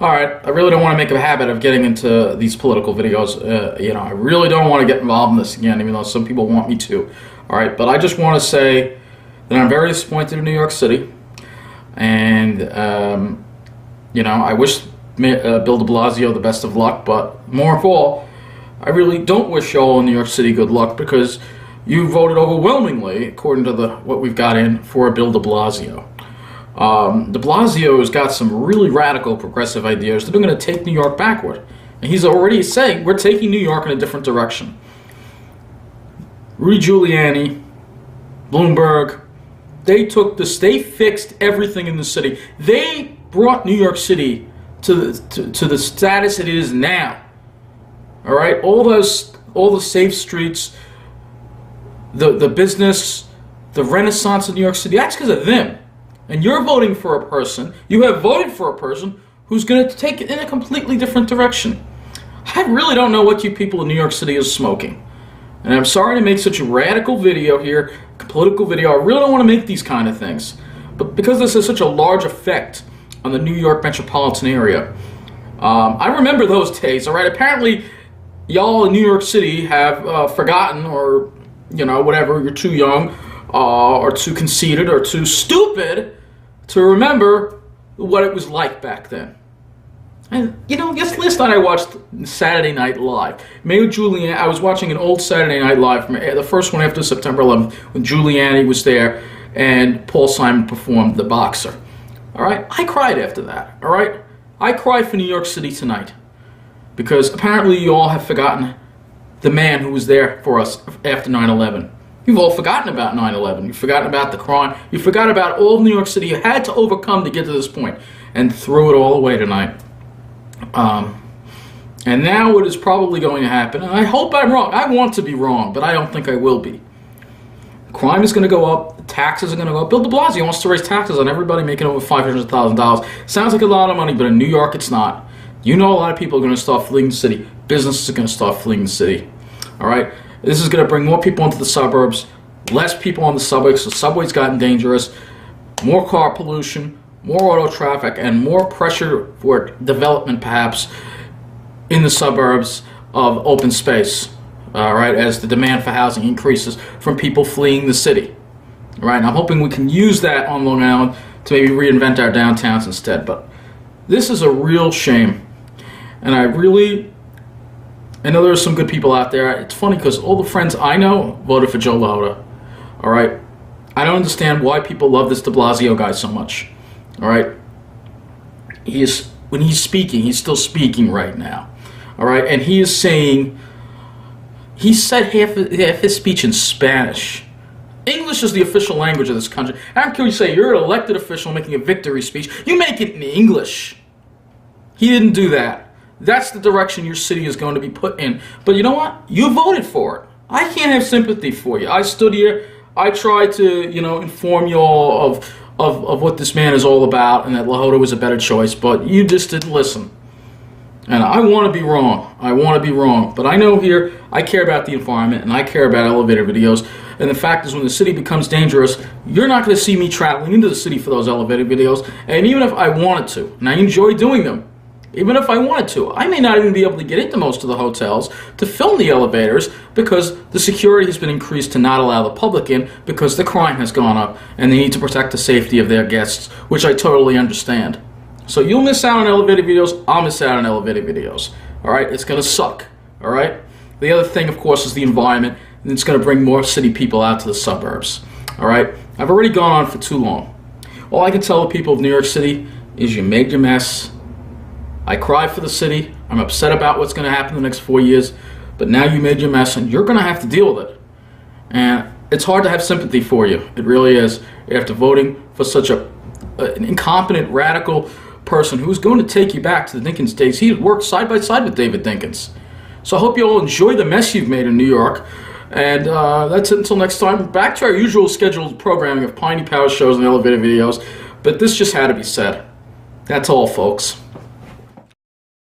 All right, I really don't want to make a habit of getting into these political videos. I really don't want to get involved in this again, even though some people want me to. All right, but I just want to say that I'm very disappointed in New York City, and I wish Bill DeBlasio the best of luck. But more of all, I really don't wish y'all in New York City good luck, because you voted overwhelmingly, according to what we've got in, for Bill DeBlasio. DeBlasio has got some really radical progressive ideas that are going to take New York backward. And he's already saying we're taking New York in a different direction. Rudy Giuliani, Bloomberg, they fixed everything in the city. They brought New York City to the status it is now. All right, all the safe streets, the business, the renaissance of New York City. That's because of them. And you're voting for a person, you have voted for a person who's going to take it in a completely different direction. I really don't know what you people in New York City is smoking. And I'm sorry to make such a radical video here, a political video. I really don't want to make these kind of things. But because this has such a large effect on the New York metropolitan area, I remember those days, all right? Apparently, y'all in New York City have forgotten, or, whatever, you're too young, or too conceited, or too stupid to remember what it was like back then. And, just last night I watched Saturday Night Live. Mayor Giuliani, I was watching an old Saturday Night Live, from the first one after September 11th, when Giuliani was there and Paul Simon performed The Boxer. All right? I cried after that, all right? I cried for New York City tonight, because apparently you all have forgotten the man who was there for us after 9/11. You've all forgotten about 9/11. You've forgotten about the crime. You forgot about all of New York City you had to overcome to get to this point, and threw it all away tonight. And now what is probably going to happen, and I hope I'm wrong. I want to be wrong, but I don't think I will be. Crime is going to go up. The taxes are going to go up. Bill DeBlasio wants to raise taxes on everybody making over $500,000. Sounds like a lot of money, but in New York it's not. A lot of people are going to start fleeing the city. Businesses are going to start fleeing the city. All right? This is going to bring more people into the suburbs, less people on the subway, so the subway's gotten dangerous, more car pollution, more auto traffic, and more pressure for development, perhaps, in the suburbs of open space, all right, as the demand for housing increases from people fleeing the city. All right, and I'm hoping we can use that on Long Island to maybe reinvent our downtowns instead. But this is a real shame, and I know there's some good people out there. It's funny because all the friends I know voted for Joe Lauda. All right, I don't understand why people love this DeBlasio guy so much. All right, when he's speaking, he's still speaking right now. All right, and he said half his speech in Spanish. English is the official language of this country. I don't care what you say. You're an elected official making a victory speech. You make it in English. He didn't do that. That's the direction your city is going to be put in. But you know what? You voted for it. I can't have sympathy for you. I stood here. I tried to, inform you all of what this man is all about, and that Lahota was a better choice. But you just didn't listen. And I want to be wrong. I want to be wrong. But I know here, I care about the environment, and I care about elevator videos. And the fact is, when the city becomes dangerous, you're not going to see me traveling into the city for those elevator videos. And even if I wanted to, and I enjoy doing them, even if I wanted to, I may not even be able to get into most of the hotels to film the elevators, because the security has been increased to not allow the public in, because the crime has gone up and they need to protect the safety of their guests, which I totally understand. So you'll miss out on elevator videos, I'll miss out on elevator videos. All right, it's going to suck. All right. The other thing, of course, is the environment, and it's going to bring more city people out to the suburbs. All right. I've already gone on for too long. All I can tell the people of New York City is you made your mess. I cry for the city. I'm upset about what's going to happen in the next 4 years. But now you made your mess, and you're going to have to deal with it. And it's hard to have sympathy for you. It really is. After voting for such an incompetent, radical person who's going to take you back to the Dinkins days. He worked side by side with David Dinkins. So I hope you all enjoy the mess you've made in New York. And that's it until next time. Back to our usual scheduled programming of Piney Power shows and elevator videos. But this just had to be said. That's all, folks.